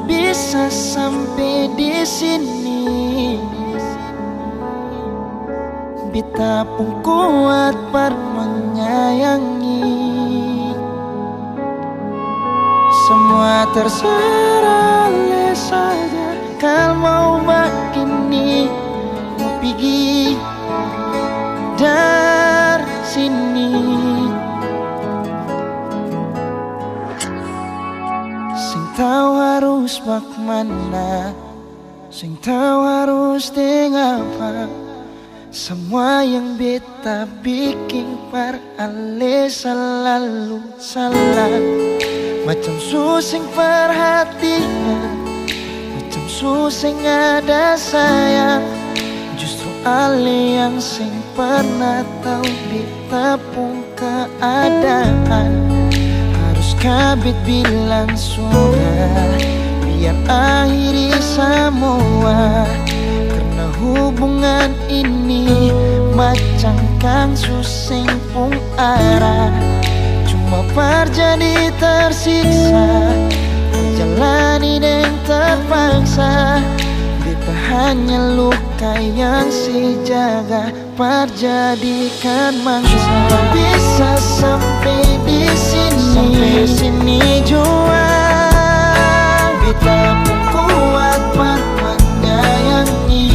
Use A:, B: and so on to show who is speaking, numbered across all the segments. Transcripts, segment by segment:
A: bisa sampai di sini, beta pun kuat per menyayangi. Semua terserah saja, kalau mau begini mau pergi dari sini. Sing tahu harus bagaimana, sing tahu harus dengan apa. Semua yang beta bikin per ale selalu salah. Macam susing perhatian, macam susing ada sayang. Justru ale yang sing pernah tahu beta pun keadaan. Kabit bilang sudah, biar akhiri semua. Karena hubungan ini macam kang susing pun arah. Cuma terjadi tersiksa, menjalani dan terpaksa. Beta hanya luka yang si jaga, perjadikan mangsa. Bisa sampai di sini jua, beta pun kuat per menyayangi.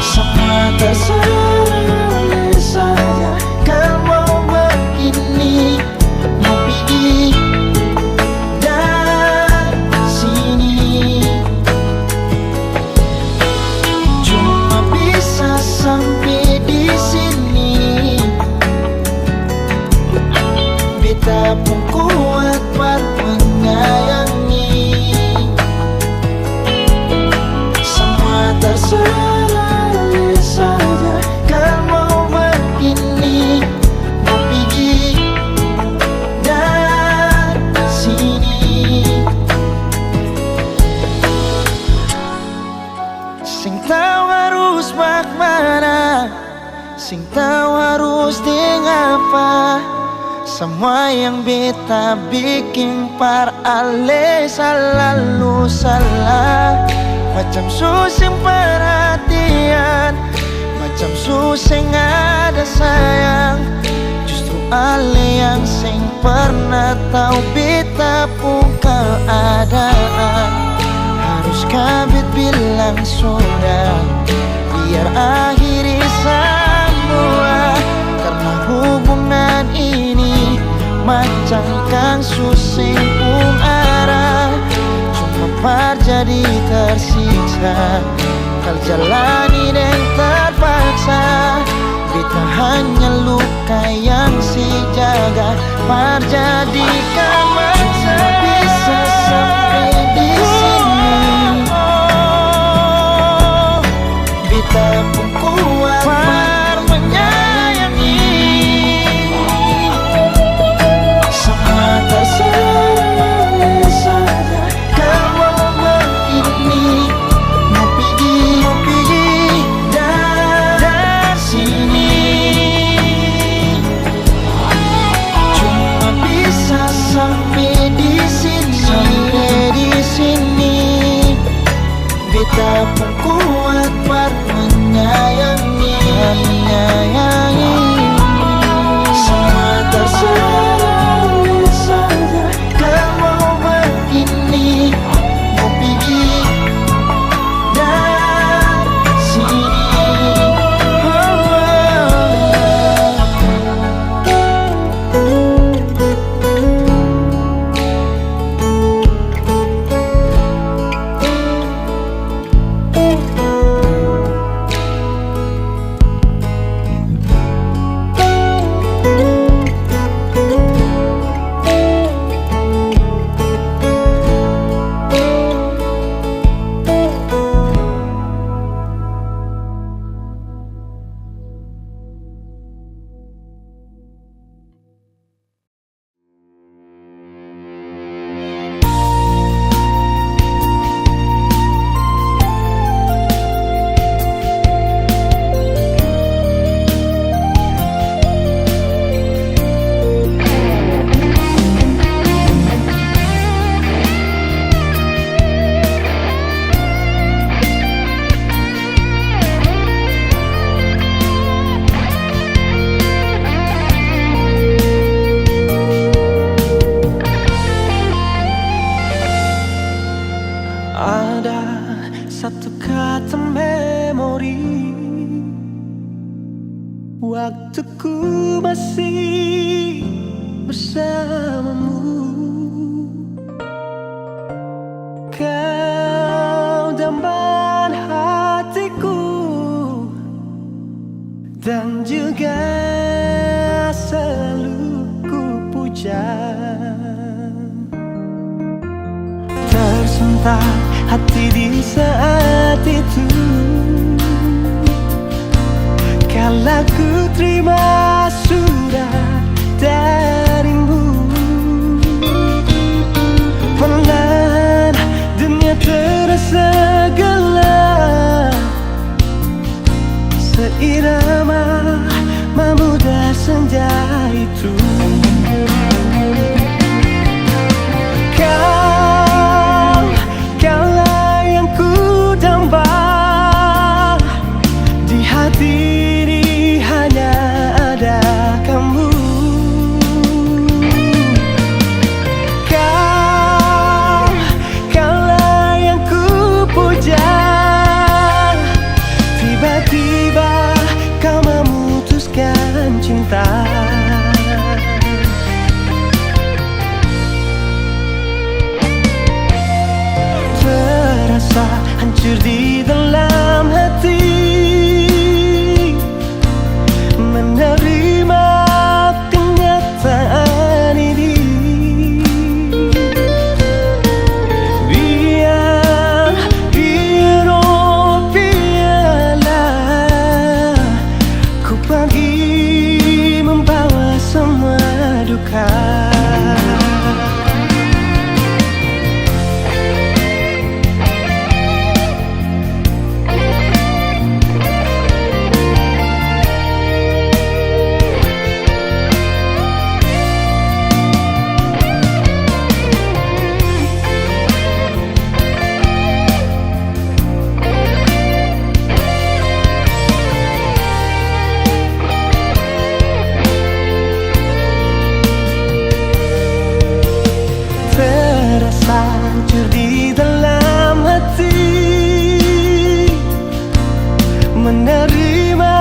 A: Semua terserah saja, kalau mau begini mau pergi dari sini. Cuma bisa sampai di sini, beta pun kuat per menyayangi. Semua terserah saja, kalau mau begini mau pergi dari sini. Sing tahu harus bagaimana, sing tahu harus dengan apa. Semua yang beta bikin par ale selalu salah. Macam susing perhatian, macam susing ada sayang. Justru ale yang sing pernah tahu beta pun keadaan. Harus kabit bilang sudah, biar akhiri semua. Karena hubungan ini macam kang susing pun arah. Cuma terjadi tersiksa, kal jalani dan terpaksa. Beta hanya luka yang si jaga, perjadikan mangsa. Bisa sampai di sini, beta pun kuat per menyayangi. Semua terserah saja, kalau begini mau pergi dari sini. Cuma bisa sampai satu kata memori. Waktuku masih bersamamu. Kau dambahan hatiku dan juga selalu ku puja. Tersentak hati di saat itu, kala ku terima surat darimu. Perlahan dunia terasa gelap, seirama memudah senja itu. Kaulah yang ku damba, di hati ini hanya ada kamu. Kaulah yang ku puja, tiba-tiba kau memutuskan cinta. Terasa hancur di dalam hati menerima kenyataan ini. Biar oh biarlah ku pergi membawa semua duka. Hancur di dalam hati menerima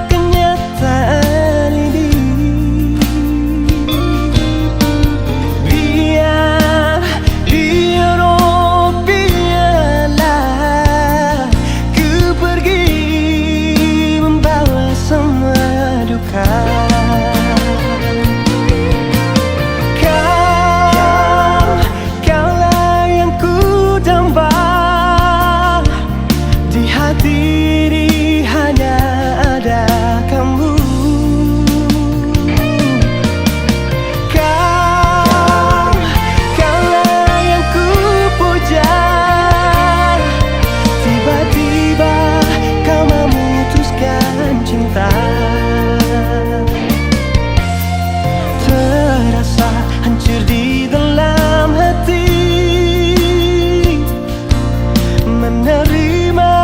A: kenyataan ini. Biar oh biarlah ku pergi membawa semua duka. Diri hanya ada kamu. Kaulah yang ku puja, tiba-tiba kau memutuskan cinta. Terasa hancur di dalam hati menerima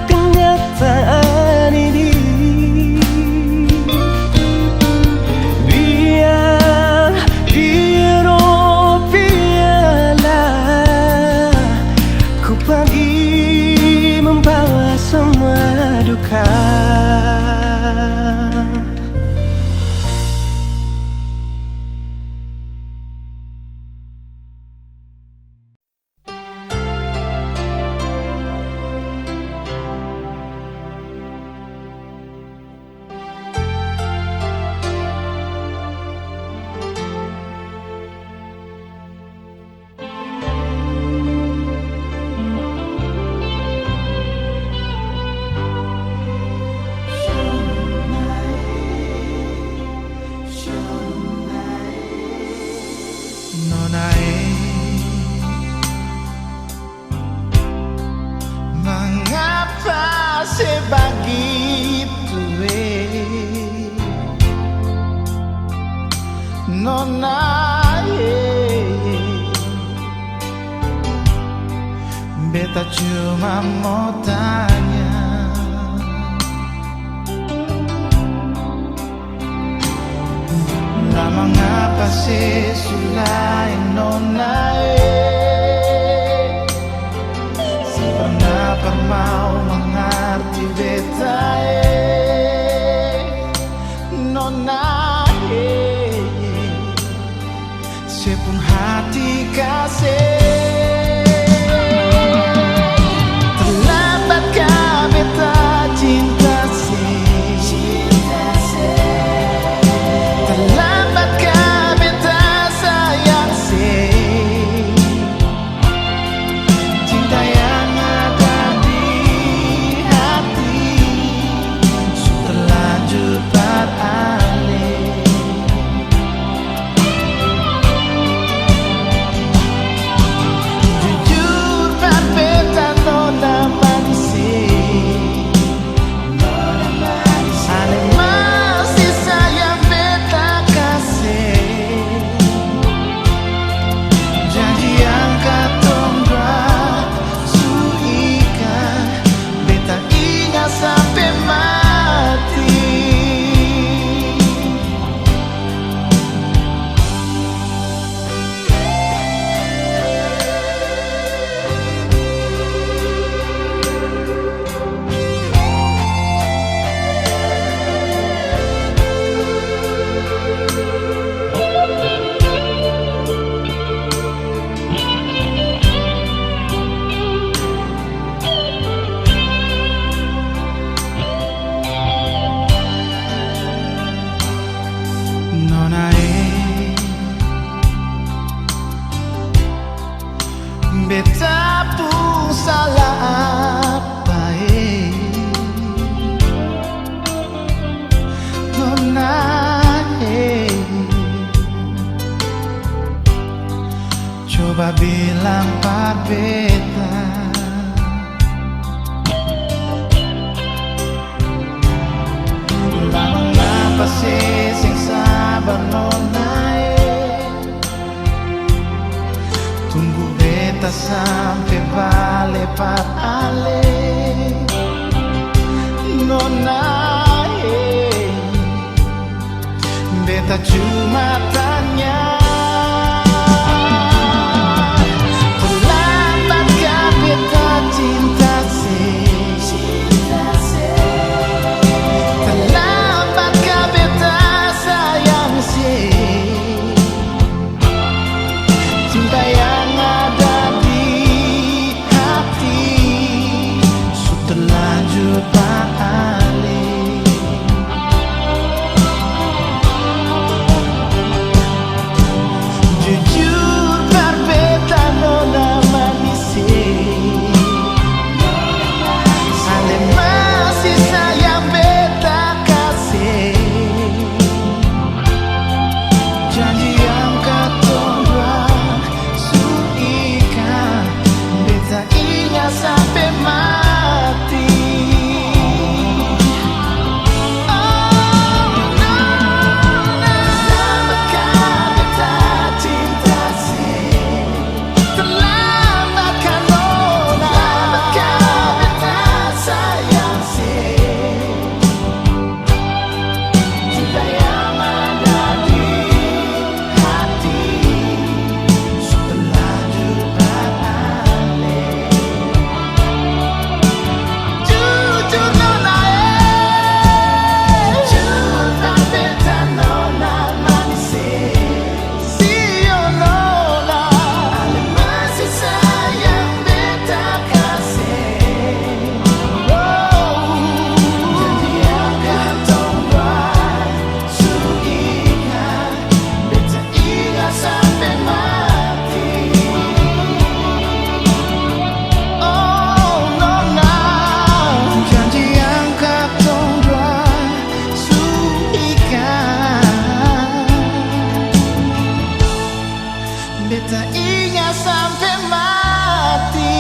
A: kenyataan ini. Biar oh biarlah ku pergi membawa semua duka. Mengapa sebegitu Nona beta cuma mau tanya, nah mengapa sesulain Nona pernah beta pun salah baik nona. Coba bilang pad beta lang ngapa sing sabar nona. Tunggu beta sampai balik pat ale nona. Beta cuma tanya, terlambatkah beta cinta terlambatkah beta sayang cinta yang ada di hati sudah terlanjur balik. Jujur berbeda nona manis, ale masih sayang beta kasih. Janji yang katong buat suikan beta ingat sampai mati. Beta ingat sampai mati.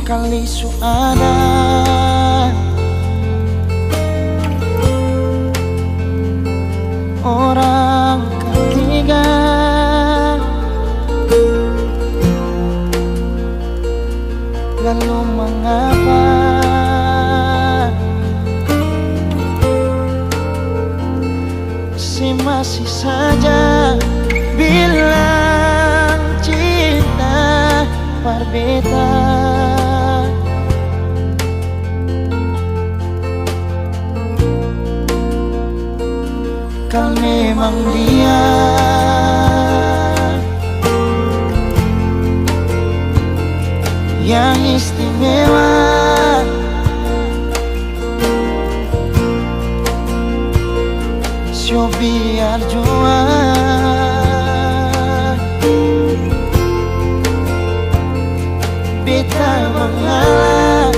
A: Kali suara orang ketiga, lalu mengapa si masih saja bilang cinta berbeda. Kau memang dia yang istimewa, so biar jua beta mengalah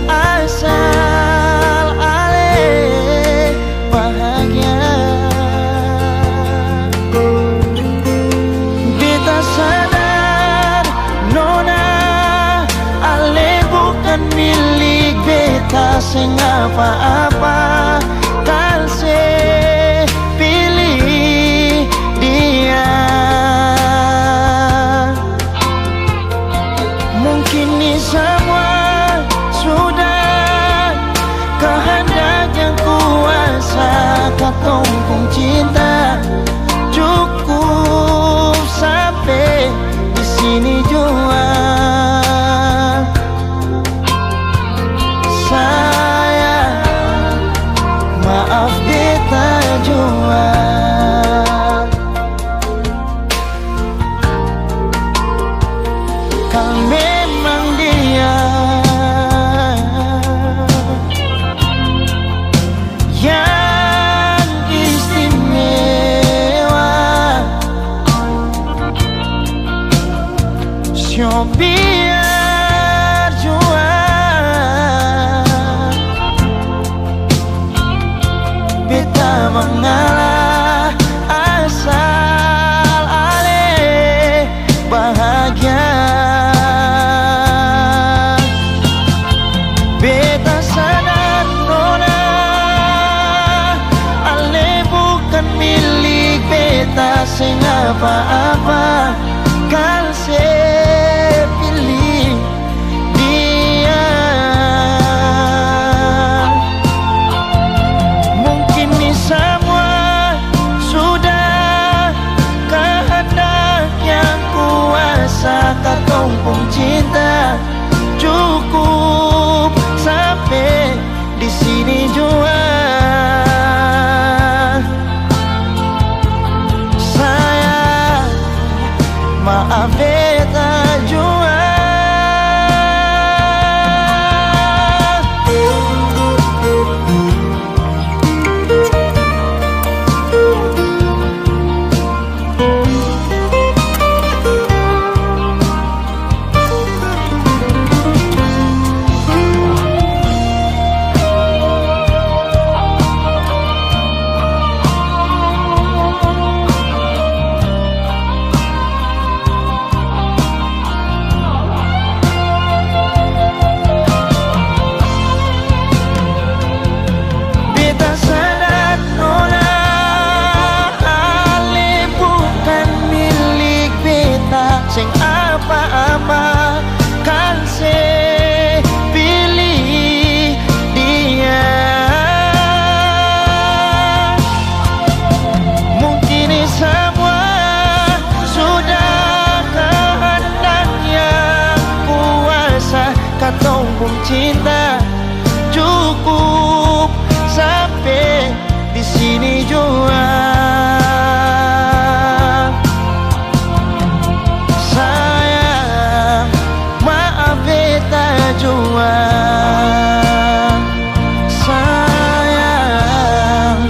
A: asal ale bahagia. Milik beta sing apa-apa, kalse pilih dia. oh biar jua beta mengalah asal ale bahagia. Beta sadar nona ale bukan milik beta sing apa-apa, kan saya pilih dia. Mungkin ini semua sudah kehendak yang kuasa, katumpung cinta cukup sampai di sini jua. Sayang, maaf beta jua. Sing apa-apa kan saya pilih dia. Mungkin ini semua sudah kehendak yang kuasa, katumpung cinta cukup sampai di sini jua. Jua sayang, maaf beta jua. Sayang,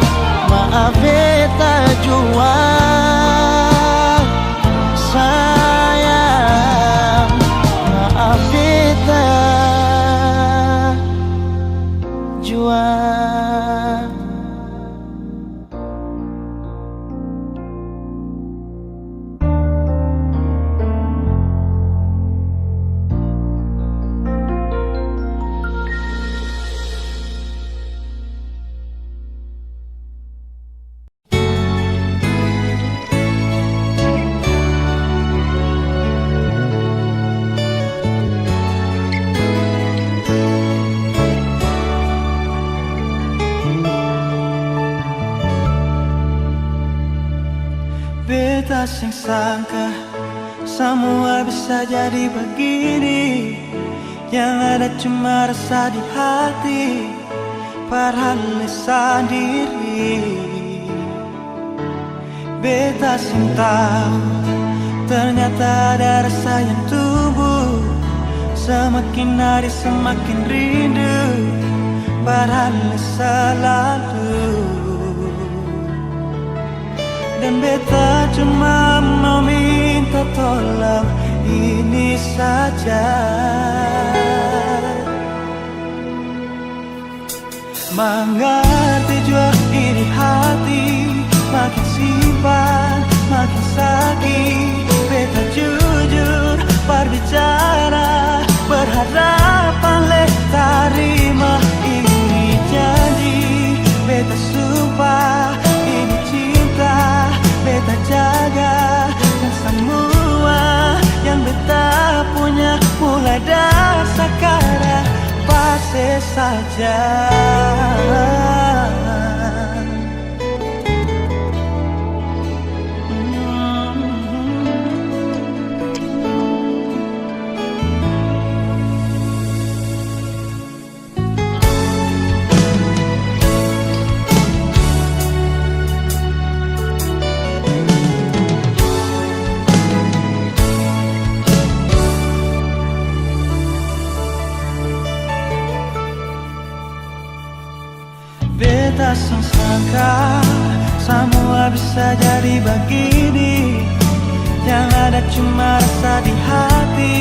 A: maaf beta jua. Beta sing sangka semua bisa jadi begini, yang ada cuma rasa di hati, padahal sendiri. Beta sing tahu ternyata ada rasa yang tumbuh, semakin hari semakin rindu, padahal selalu. Dan beta cuma mau minta tolong ini saja, mengerti jua iri hati, makin simpan makin sakit. Beta jujur berbicara, berharapan le tarima ini janji. Beta sumpah ini cinta, beta jaga, dan semua yang beta punya mulai dari sekarang pasti saja. Beta sangka semua bisa jadi begini, yang ada cuma rasa di hati,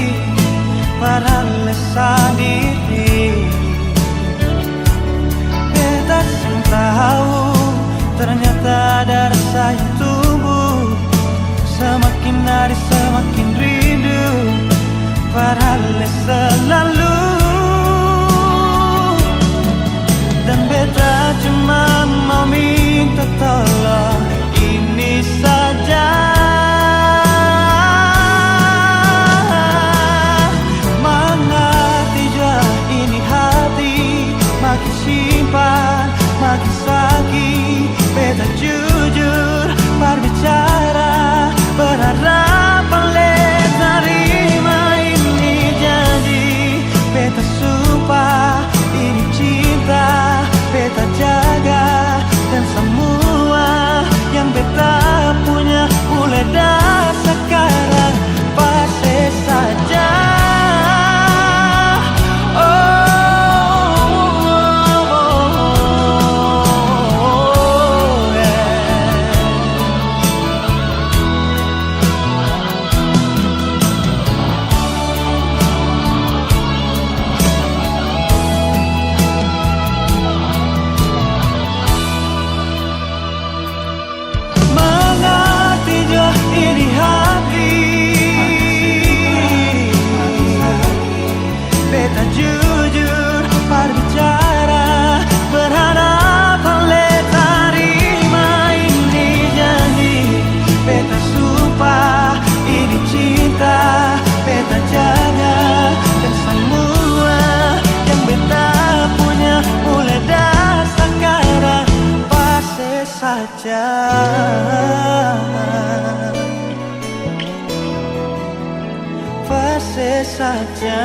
A: saja.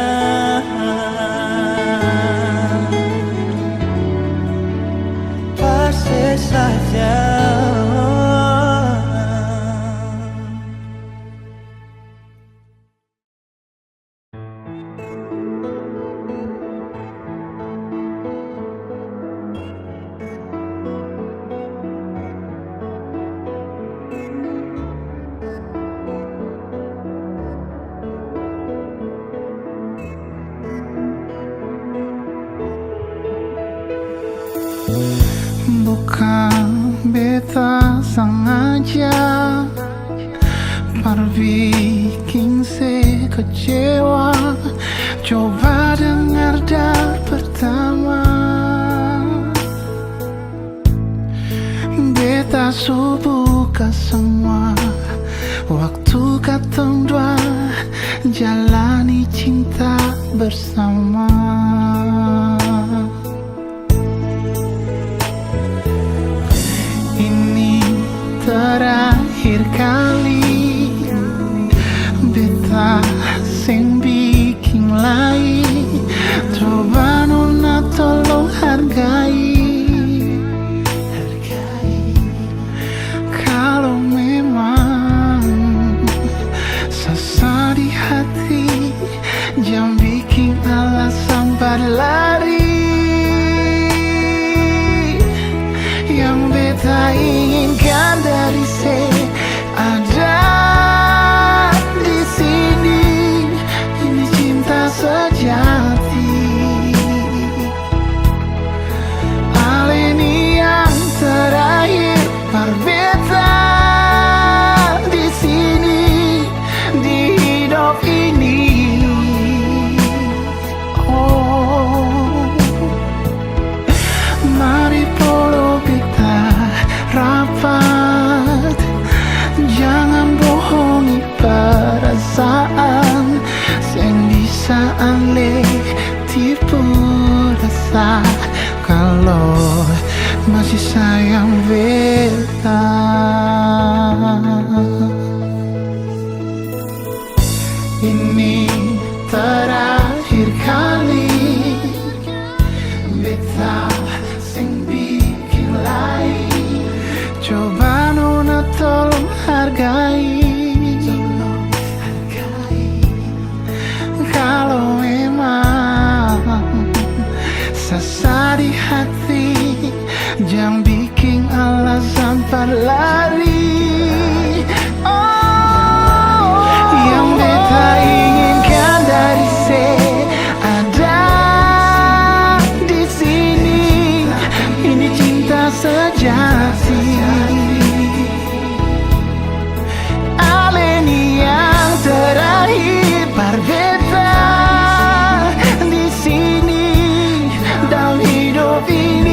A: Pasti saja.
B: Bukan beta sengaja bikin se kecewa. Coba dengar dari pertama. Beta buka semua waktu katong dua jalani cinta bersama. Terakhir kali beta sing bikin lain. Coba nona tolong hargai. Kalau memang sesak di hati, jangan bikin alasan berlari. Yang beta inginkan dari ada di sini. Ini cinta sejati. Aleni yang terakhir berbeda di sini di hidup ini. Oh, mari polo kita rapat. Jangan bohongi perasaan yang bisa ale tipu rasa. Kalau masih sayang beta, ini terakhir kali beta sing bikin lain. Coba nona tolong hargai. Kalau memang sesak di hati, jangan bikin alasan berlari. Oh, yang beta inginkan dari ada di sini. Ini cinta sejati. Aleni yang terakhir berbeda di sini dalam hidup ini.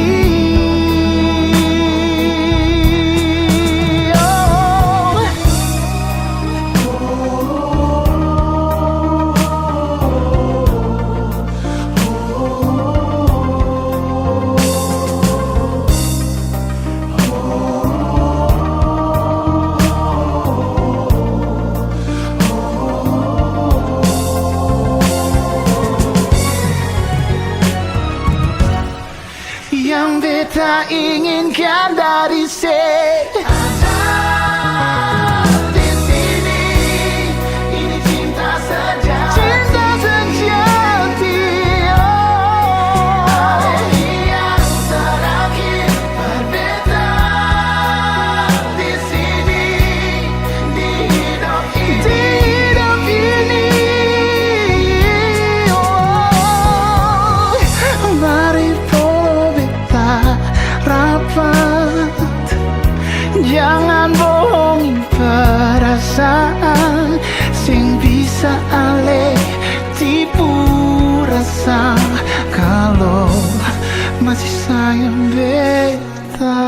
B: Yang beta inginkan dari di sini. Ini cinta sejati. Cinta sejati. Oh, yang terakhir berbeda di sini di hidup ini. Di hidup ini. Oh, mari rapat. Jangan bohongi perasaan sing bisa ale tipu rasa. Kalau masih sayang beta.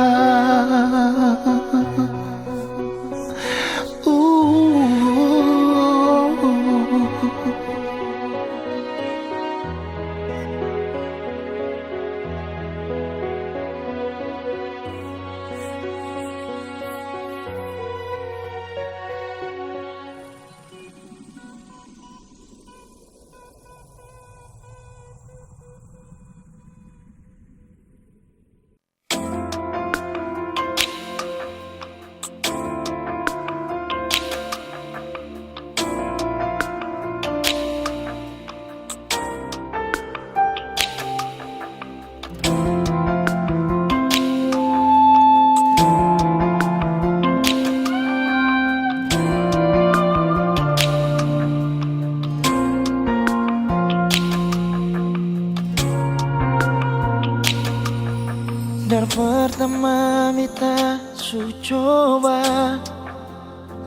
C: Mita su coba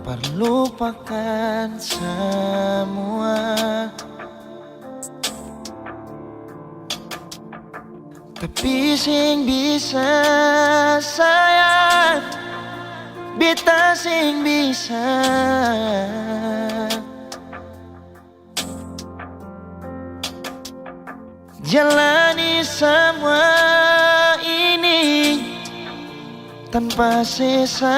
C: perlupakan semua, tapi sing bisa sayang, beta sing bisa jalani semua ini tanpa sayang.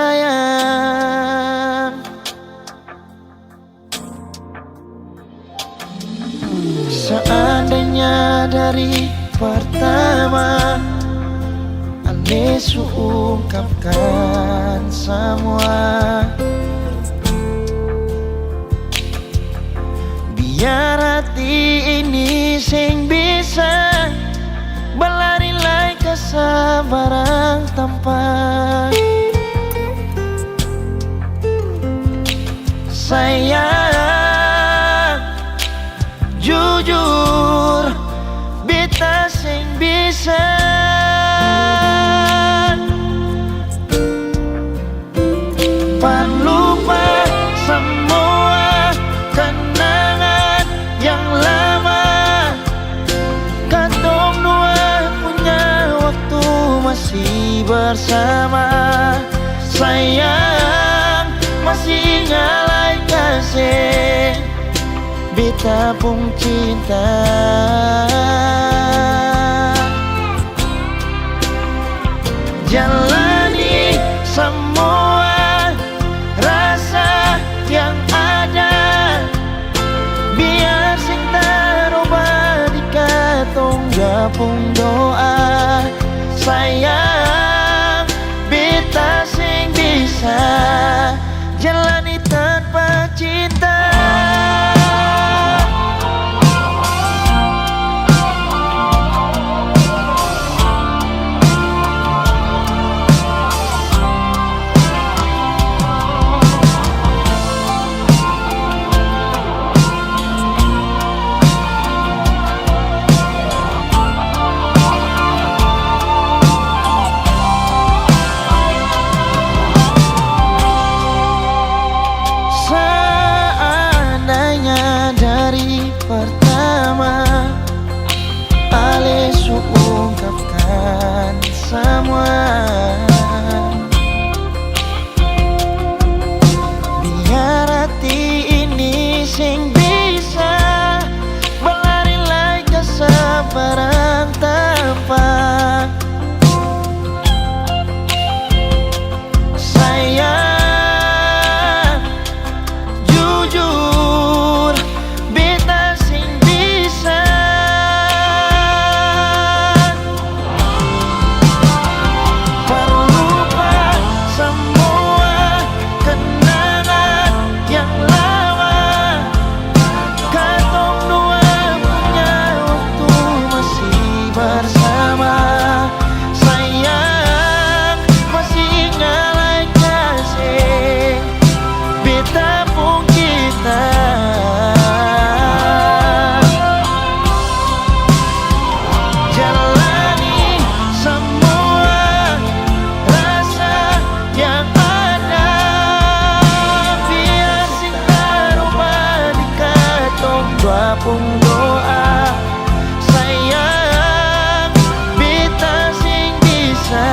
C: Seandainya dari pertama Ale ungkapkan semua, biar hati ini sing bisa berlari lai kesabaran tanpa sayang. Jujur beta sing bisa lupa semua kenangan yang lama. Katong dua punya waktu masih bersama. Sayang, masih ngalai kasih beta pun cinta. Jalani semua rasa yang ada, biar sing taroba di katong gabung doa. Sayang, beta sing bisa jalani tanpa cinta. Pertama Ale ungkapkan semua, biar hati ini sing bisa berlari lai kesabaran tanpa sayang. Jujur pun doa. Sayang, beta sing bisa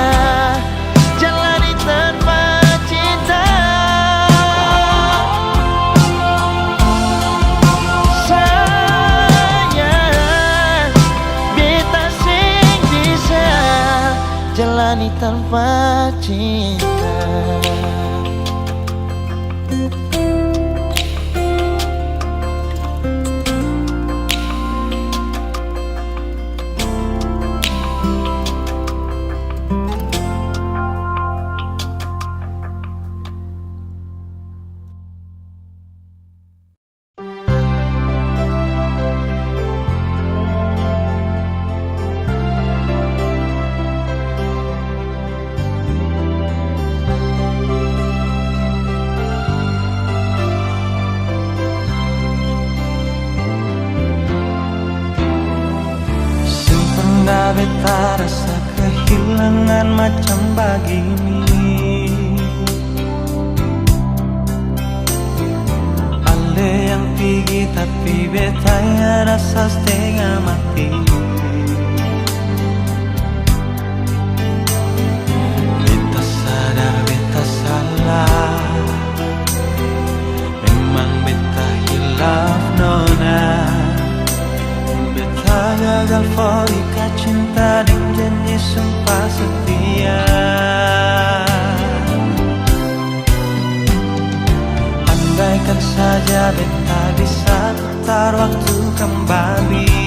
C: jalani tanpa cinta. Sayang, beta sing bisa jalani tanpa cinta.
A: bukan macam begini. Ale yang tinggi tapi betanya rasa setengah mati. Beta sadar beta salah, memang beta hilaf nona. Beta gagal ikat cinta dengan janji sumpah setia. Andaikan saja beta bisa putar waktu kembali,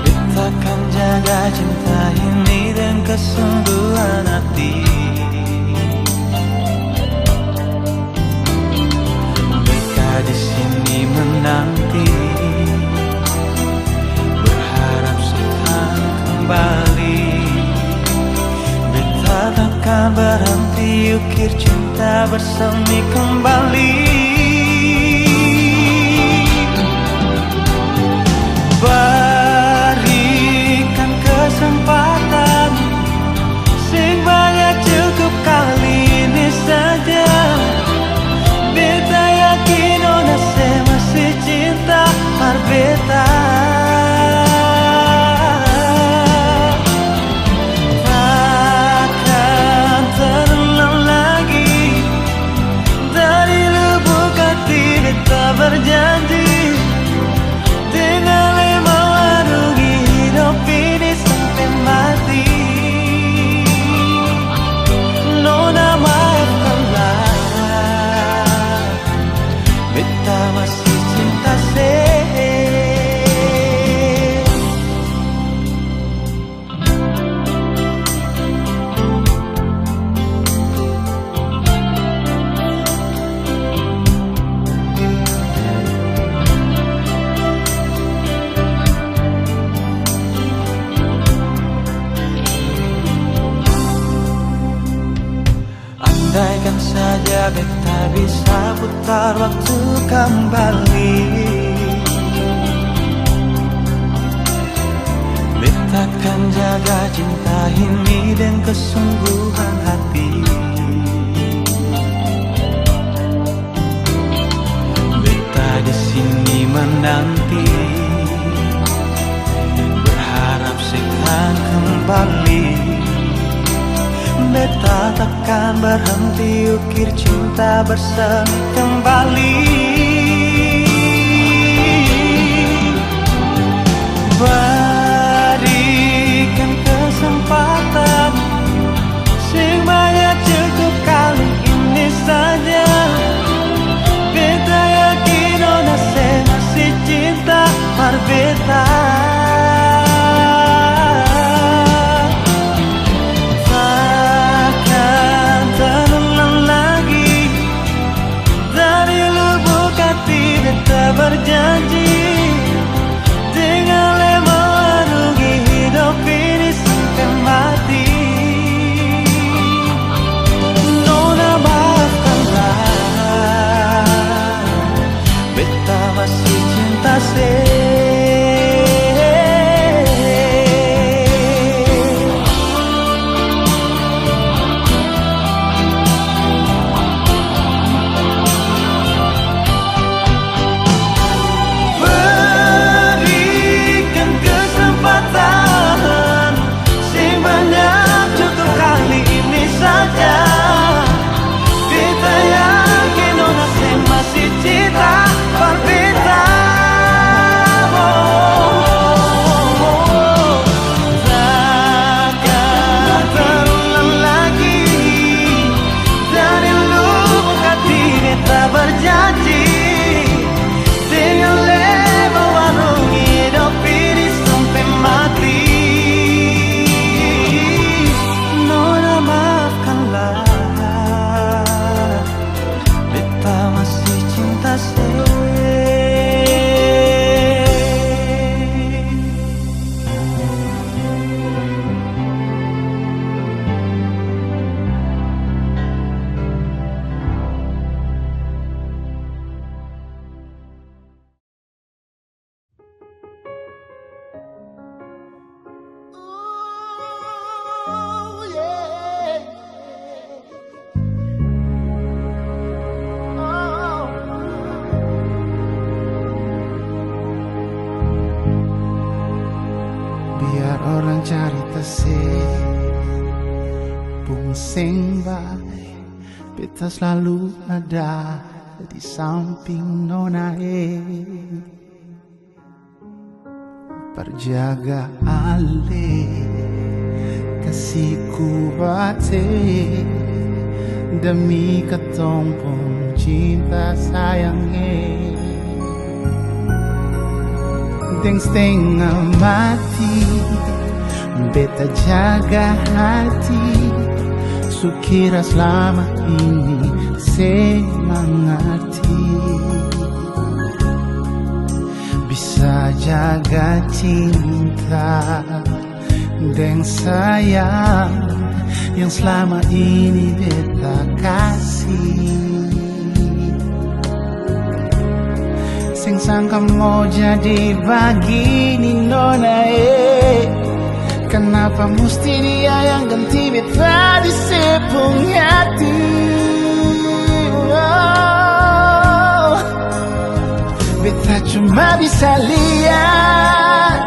A: beta akan jaga cinta ini dengan kesungguhan hati. Beta di sini menanti, berharap sekarang kembali. Beta takkan berhenti ukir cinta bersemi kembali. Berikan kesempatan, sing banyak cukup kali ini saja. Beta yakin ona saya masih cinta par beta. Takkan terulang lagi, dari lubuk hati beta berjanji, dengan lemah warungi hidup ini sampai mati. Nona maafkanlah, beta masih cinta se. Andaikan saja beta bisa putar waktu kembali, beta akan jaga cinta ini dengan kesungguhan hati. Beta di sini menanti, berharap sekarang kembali. Beta takkan berhenti ukir cinta bersemi kembali. Berikan kesempatan, sing banyak cukup kali ini saja. Beta yakin ona saya masih cinta par beta. Berjanji dengan lemah
B: beta selalu ada di samping nona perjaga ale kasihku bate demi ketompong cinta sayangnya deng setengah mati beta jaga hati sukira selama ini semangarti bisa jaga cinta dan sayang yang selama ini beta kasih. Sing sangka mau jadi begini nona kenapa mesti dia yang ganti beta di sepung hati. Beta cuma bisa lihat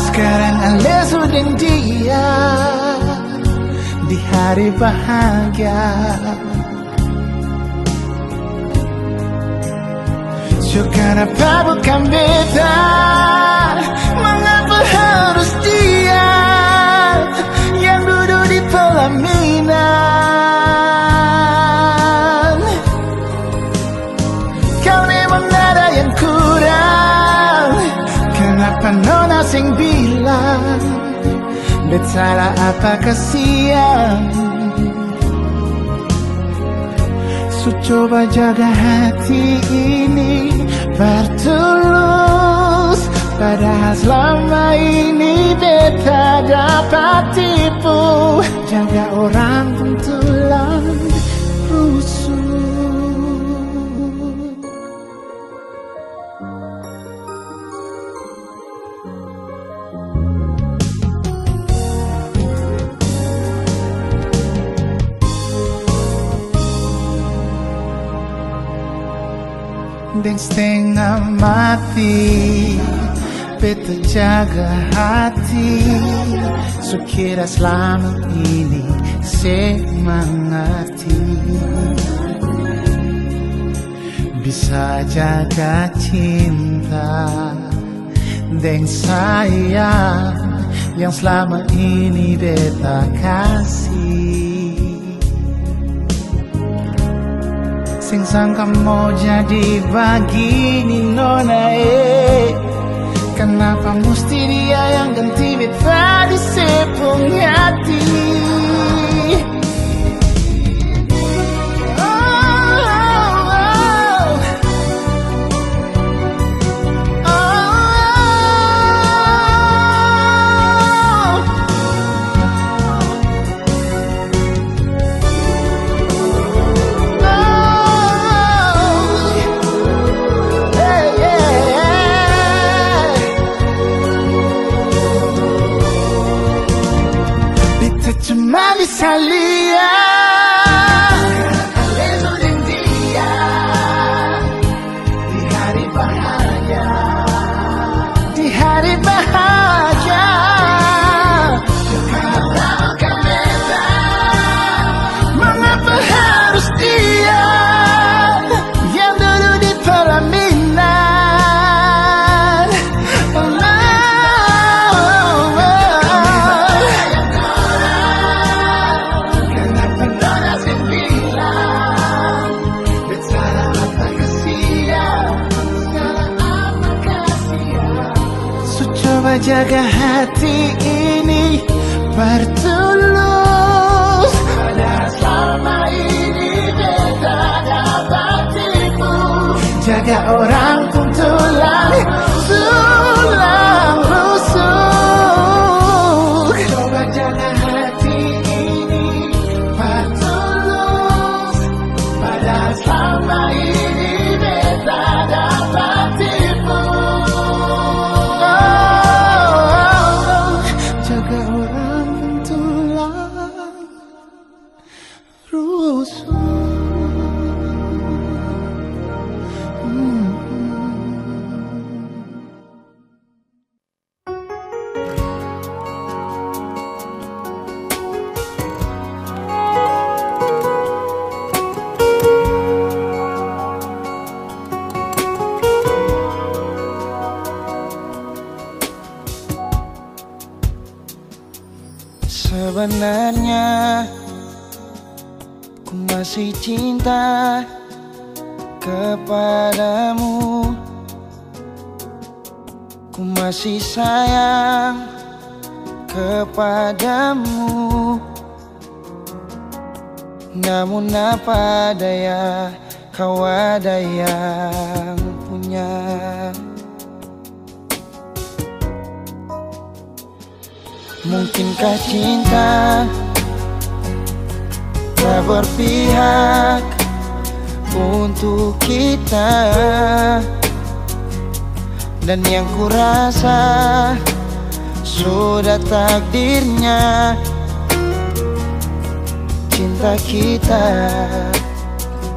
B: sekarang ale sudah dia di hari bahagia. So kenapa bukan beta, mengapa harus dia yang duduk di pelaminan. Kau memang ada yang kurang, kenapa nona sing bilang beta salah apa kasihan. So coba jaga hati ini bertulus, padahal selama ini beta dapat tipu. Jaga orang pentulan rusuh. Dan setengah mati beta jaga hati sukira selama ini semangati bisa jaga cinta dan sayang yang selama ini beta kasih. Sing sangka mau jadi begini nona kenapa mesti dia yang ganti beta di sepung hati. Cuma bisa lihat ale sudah dia di hari bahagia, di hari bahagia. Kenapa bukan beta, mengapa harus dia yang duduk di pelaminan. Jaga hati ini bertulus, padahal selama ini beta dapat tipu. Jaga orang pun tulang rusuk. Coba jaga hati ini bertulus, padahal selama ini beta dapat tipu. Jaga orang pentulang rusuh.
C: Ku masih cinta kepadamu, ku masih sayang kepadamu. Namun apa daya, kau ada yang punya. Mungkinkah cinta tak berpihak untuk kita, dan yang kurasa sudah takdirnya cinta kita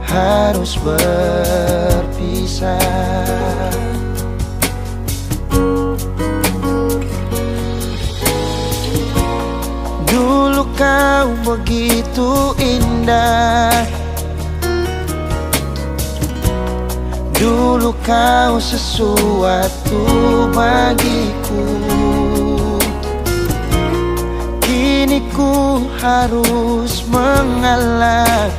C: harus berpisah. Dulu kau begitu indah, dulu kau sesuatu bagiku. Kini ku harus mengalah,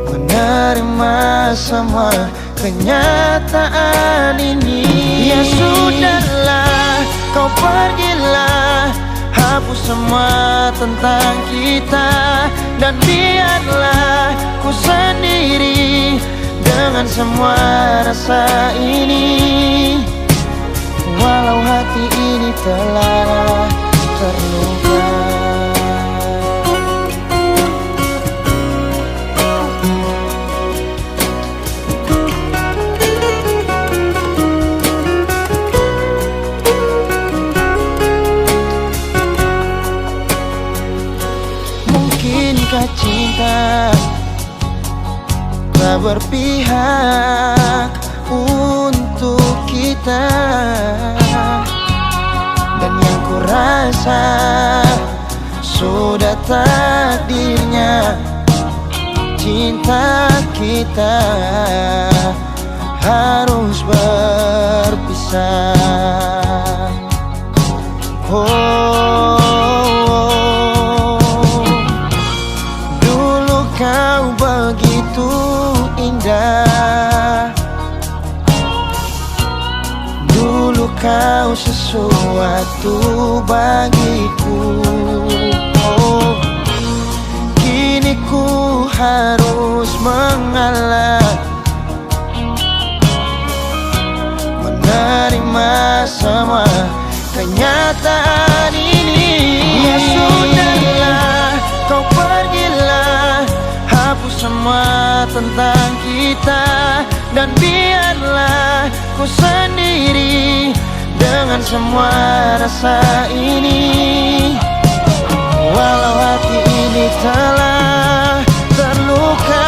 C: menerima semua kenyataan ini. Ya sudahlah, kau pergilah, hapus semua tentang kita, dan biarlah ku sendiri dengan semua rasa ini. Walau hati ini telah terluka. Mungkinkah cinta tak berpihak untuk kita, dan yang kurasa sudah takdirnya cinta kita harus berpisah. Dulu kau begitu indah, dulu kau sesuatu bagiku. Kini ku harus mengalah, menerima semua kenyataan ini. Ya sudahlah, kau pergilah, hapus semua tentang kita, dan biarlah ku sendiri dengan semua rasa ini. Walau hati ini telah terluka.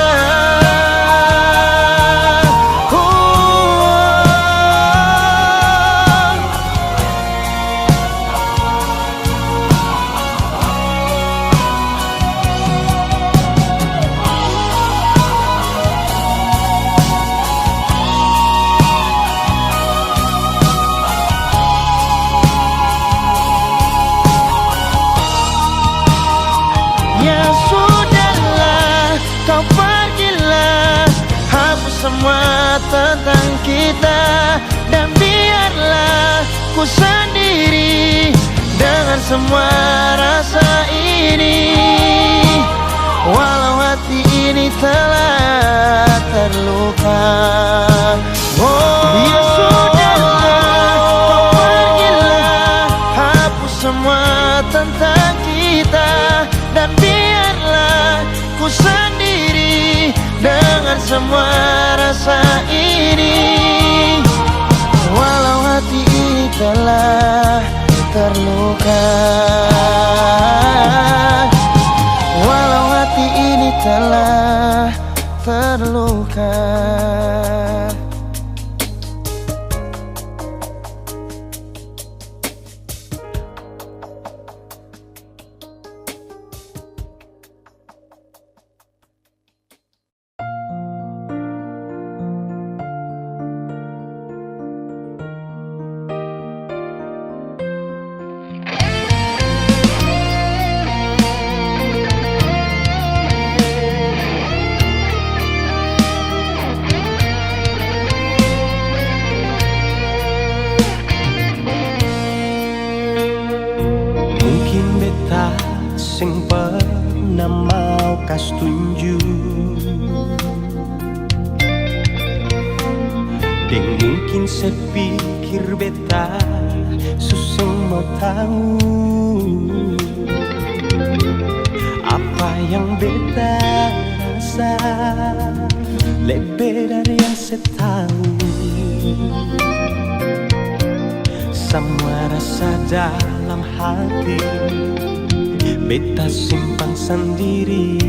C: Kau pergilah, hapus semua tentang kita, dan biarlah ku sendiri dengan semua rasa ini. Walau hati ini telah terluka. Ya sudahlah, kau pergilah, hapus semua tentang kita, dan biarlah ku sendiri dengan semua rasa ini. Walau hati ini telah terluka, walau hati ini telah terluka. kas tunjuk. Deng mungkin sepikir beta susung mau tahu apa yang beta rasa lebih dari yang setahu. Semua rasa dalam hati beta simpan sendiri.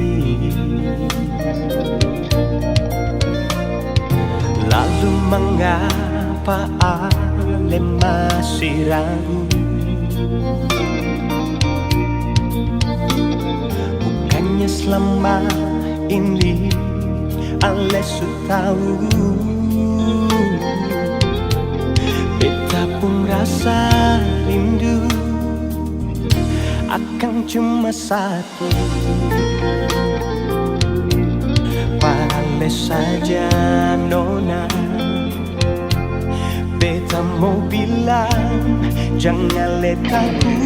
C: Lalu mengapa ale masih ragu? Bukannya selama ini ale sudah tahu. Beta pun rasa rindu akan cuma satu. Pale saja nona, beta mau bilang jangan letaku.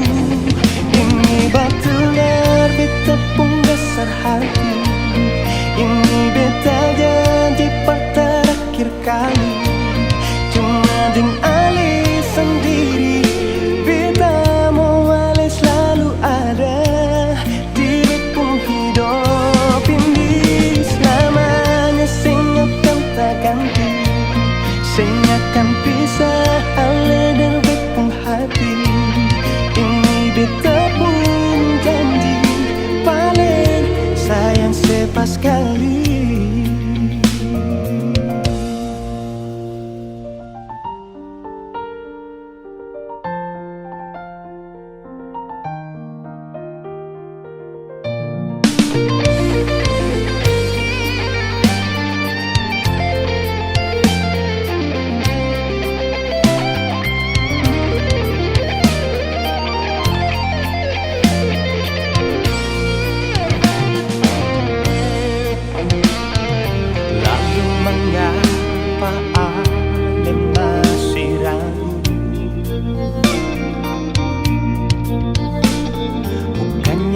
C: Ini betulan beta pun dasar hati. Ini beta janji terakhir kali. Cuma dengan ale sendiri, beta mau ale selalu ada di pun hidup ini. Selamanya sing akan tak ganti, sing akan pisah ale dan bepung hati. Ini beta pun janji paling sayang sepas kali.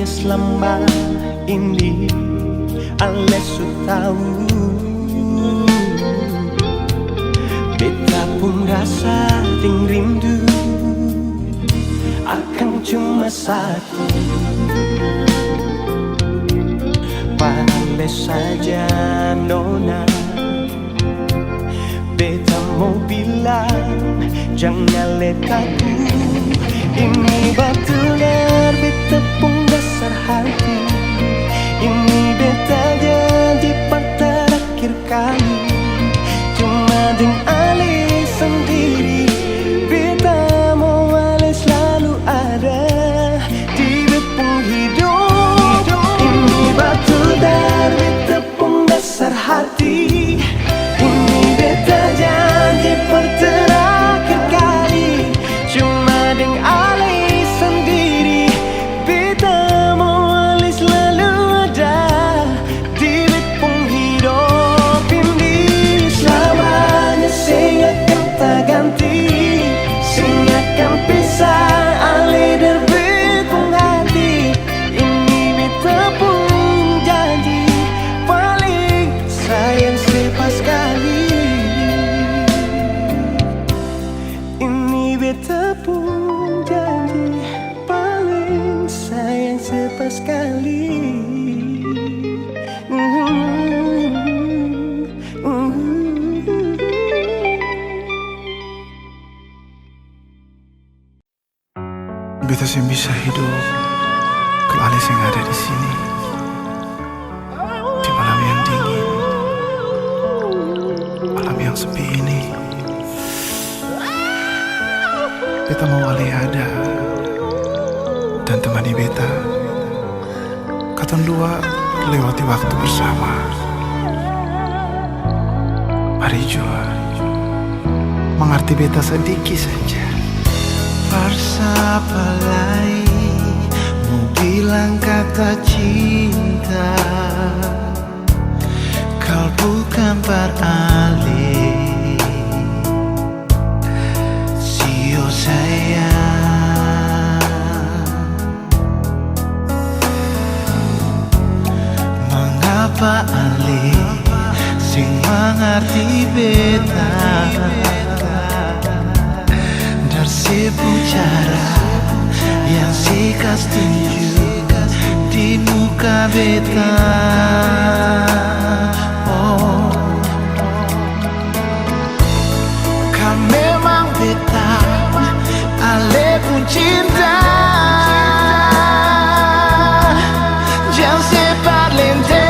C: Selama ini ale sudah tahu. Beta pun rasa ting rindu akan cuma satu. Pale saja nona, beta mau bilang jangan letaku. Ini betulan beta pun dasar hati. Ini beta janji terakhir kali. Cuma dengan ale sendiri, beta mau ale selalu ada di bepung hidup. Ini betulan beta pun dasar hati. Ini beta janji terakhir kali. Cuma dengan ale sendiri, beta mau ale selalu ada di bepung hidup ini. Selamanya sing akan tak ganti, sing akan pisah ale dan bepung hati. Ini beta pun janji paling sayang sepas kali. Ini beta pun janji paling sayang sepas kali.
D: Beta sih bisa hidup kalau Ale yang ada di sini di malam yang dingin, malam yang sepi ini. Beta mau Ale ada dan temani beta. Katong dua lewati waktu bersama. Mari jua mengerti beta sedikit saja.
C: Persapalai mau bilang kata cinta, kau bukan beralih. Sio sayang, Apa ale sing mengerti beta dari sepucara yang sikas tinju di muka beta. Oh, kau memang beta ale pun cinta. Jangan sempat lente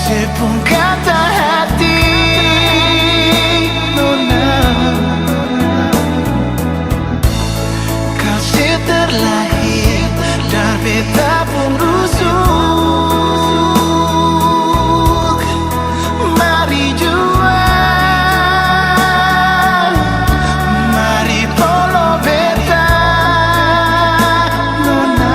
C: sepung kata hati nona. Kau terlahir dari beta pun rusuk. Mari jual, mari polo beta nona.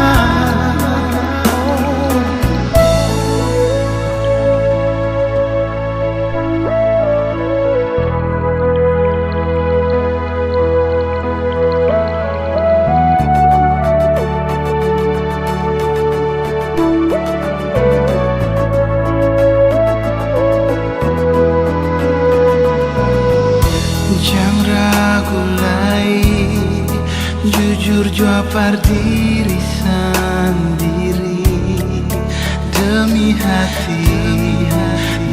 C: Jangan ragu lagi, jujur jawab diri sendiri. Demi hati,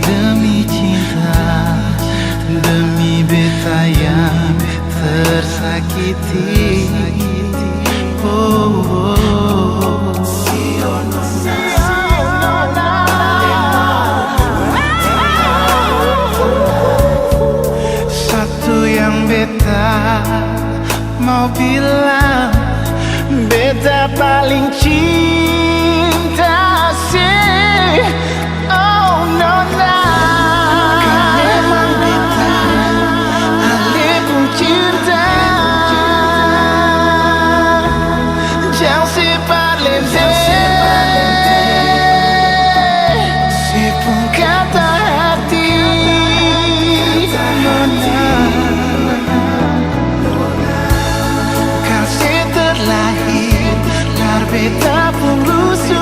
C: demi cinta, demi beta yang tersakiti. Oh, oh, oh. Satu yang beta mau bilang, beta paling cinta sih. Oh nona, kau memang beta ale pun cinta. Jangan sempat lente sepung kata hati nona. Kasih terlahir dari beta pun rusuk.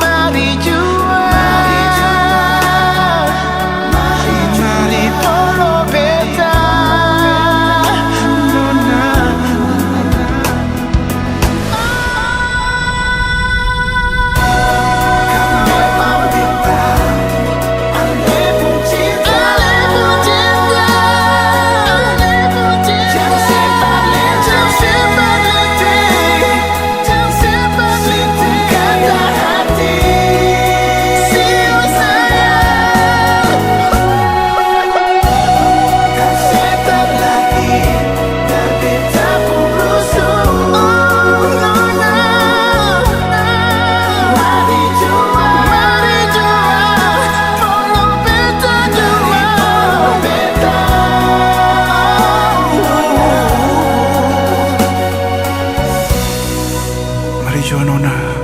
C: Mari jual, mari polo beta nona. Kau memang beta ale pun cinta. Jangan sempat lente sepung kata hati. Kasih terlahir dari beta pun rusuk. Mari jual, polo beta jual beta.
D: Mari jual nona.